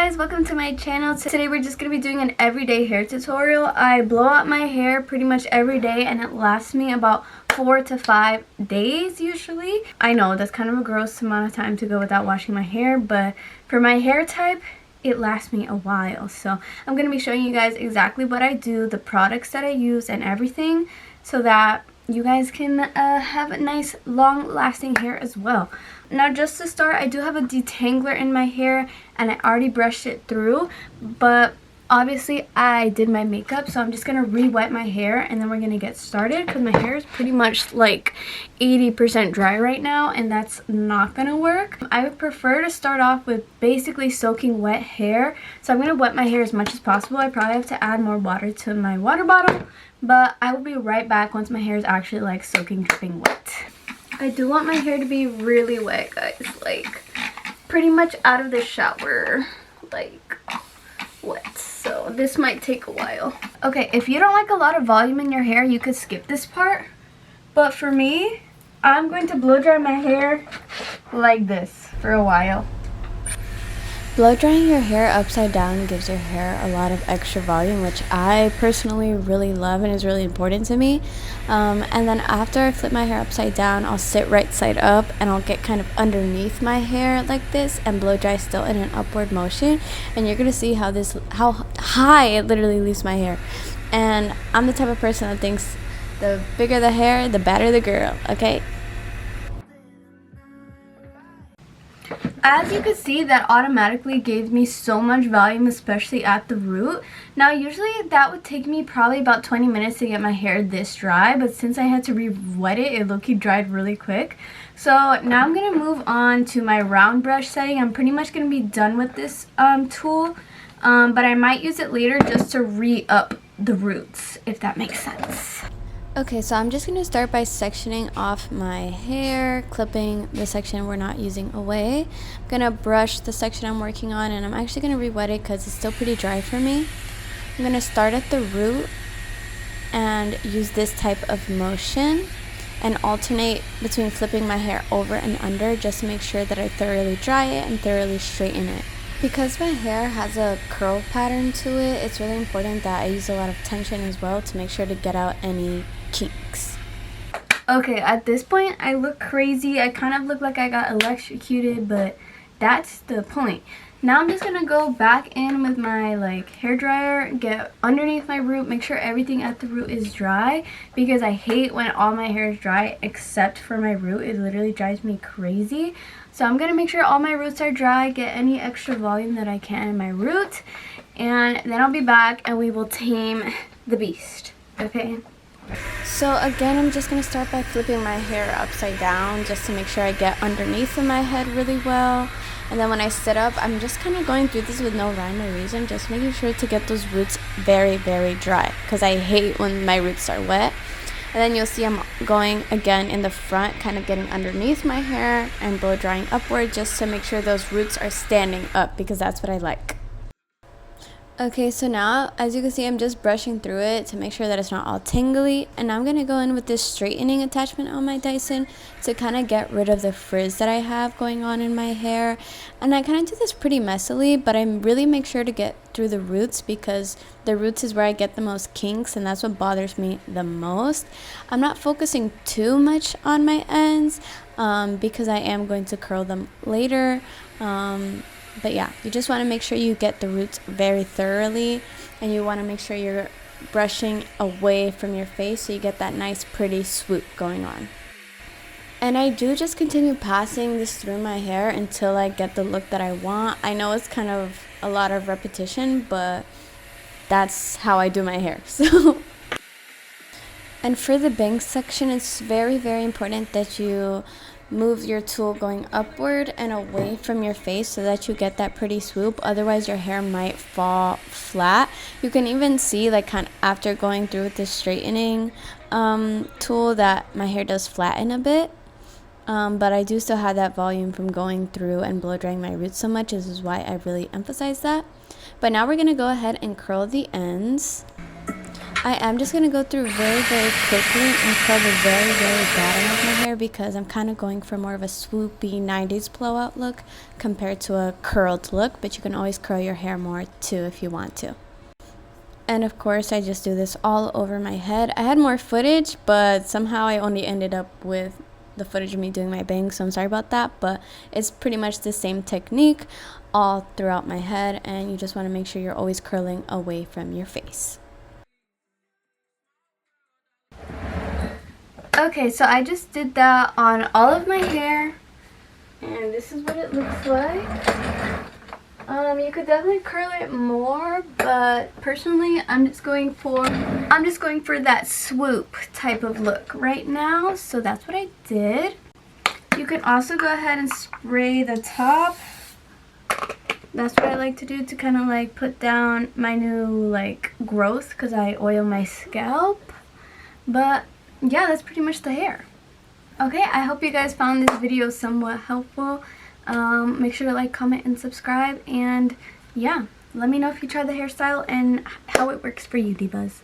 guys, welcome to my channel. Today we're just going to be doing an everyday hair tutorial. I blow out my hair pretty much every day and it lasts me about 4 to 5 days usually. I know that's kind of a gross amount of time to go without washing my hair, but for my hair type it lasts me a while. So I'm going to be showing you guys exactly what I do, the products that I use and everything, so that you guys can have a nice long lasting hair as well. Now just to start, I do have a detangler in my hair and I already brushed it through, but obviously I did my makeup, so I'm just going to re-wet my hair and then we're going to get started because my hair is pretty much like 80% dry right now and that's not going to work. I would prefer to start off with basically soaking wet hair, so I'm going to wet my hair as much as possible. I probably have to add more water to my water bottle, but I will be right back once my hair is actually like soaking dripping wet. I do want my hair to be really wet, guys, like pretty much out of the shower, like wet, so this might take a while. Okay, if you don't like a lot of volume in your hair, you could skip this part, but for me, I'm going to blow dry my hair like this for a while. Blow drying your hair upside down gives your hair a lot of extra volume, which I personally really love and is really important to me. And then after I flip my hair upside down, I'll sit right side up and I'll get kind of underneath my hair like this and blow dry still in an upward motion. And you're gonna see how high it literally leaves my hair. And I'm the type of person that thinks the bigger the hair, the better the girl, okay? As you can see, that automatically gave me so much volume, especially at the root. Now usually that would take me probably about 20 minutes to get my hair this dry, but since I had to re-wet it, it low-key dried really quick. So now I'm going to move on to my round brush setting. I'm pretty much going to be done with this tool, but I might use it later just to re-up the roots, if that makes sense. Okay, so I'm just going to start by sectioning off my hair, clipping the section we're not using away. I'm going to brush the section I'm working on, and I'm actually going to re-wet it because it's still pretty dry for me. I'm going to start at the root and use this type of motion and alternate between flipping my hair over and under just to make sure that I thoroughly dry it and thoroughly straighten it. Because my hair has a curl pattern to it, it's really important that I use a lot of tension as well to make sure to get out any kinks. Okay, at this point I look crazy. I kind of look like I got electrocuted, but that's the point. Now I'm just gonna go back in with my hair dryer, get underneath my root, make sure everything at the root is dry, because I hate when all my hair is dry except for my root. It literally drives me crazy. So I'm gonna make sure all my roots are dry, get any extra volume that I can in my root, and then I'll be back and we will tame the beast, okay? So again, I'm just going to start by flipping my hair upside down just to make sure I get underneath of my head really well. And then when I sit up, I'm just kind of going through this with no rhyme or reason, just making sure to get those roots very, very dry, because I hate when my roots are wet. And then you'll see I'm going again in the front, kind of getting underneath my hair and blow drying upward just to make sure those roots are standing up, because that's what I like. Okay, so now, as you can see, I'm just brushing through it to make sure that it's not all tingly. And now I'm going to go in with this straightening attachment on my Dyson to kind of get rid of the frizz that I have going on in my hair. And I kind of do this pretty messily, but I really make sure to get through the roots, because the roots is where I get the most kinks, and that's what bothers me the most. I'm not focusing too much on my ends because I am going to curl them later. But yeah, you just want to make sure you get the roots very thoroughly, and you want to make sure you're brushing away from your face so you get that nice pretty swoop going on. And I do just continue passing this through my hair until I get the look that I want. I know it's kind of a lot of repetition, but that's how I do my hair. So and for the bangs section, it's very, very important that you move your tool going upward and away from your face so that you get that pretty swoop. Otherwise your hair might fall flat. You can even see kind of after going through with this straightening tool that my hair does flatten a bit, but I do still have that volume from going through and blow drying my roots so much. This is why I really emphasize that. But now we're going to go ahead and curl the ends. I am just going to go through very, very quickly and curl the very, very bottom of my hair because I'm kind of going for more of a swoopy 90s blowout look compared to a curled look, but you can always curl your hair more too if you want to. And of course, I just do this all over my head. I had more footage, but somehow I only ended up with the footage of me doing my bangs, so I'm sorry about that, but it's pretty much the same technique all throughout my head, and you just want to make sure you're always curling away from your face. Okay, so I just did that on all of my hair, and this is what it looks like. You could definitely curl it more, but personally, I'm just going for that swoop type of look right now. So that's what I did. You can also go ahead and spray the top. That's what I like to do to kind of like put down my new like growth because I oil my scalp. But yeah, that's pretty much the hair. Okay, I hope you guys found this video somewhat helpful. Make sure to like, comment, and subscribe, and yeah, let me know if you try the hairstyle and how it works for you, divas.